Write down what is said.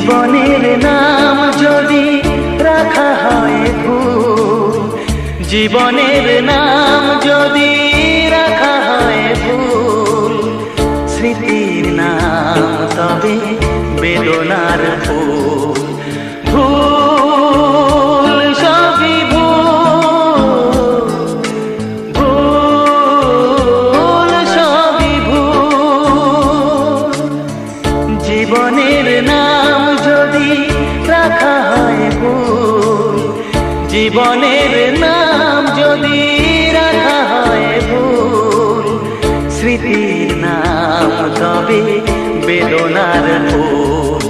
জীবনের নাম যদি রাখা হয় ভুল, জীবনের নাম যদি রাখা হয় ভুল, স্মৃতির নাম তবে বেদনার ফুল। ভুল সবই ভুল, ভুল সবই ভুল। জীবনের নাম যদি রাখা হয় ভুল, জীবনের নাম যদি রাখা হয় ভুল, স্মৃতির নাম তবে বেদনার ফুল।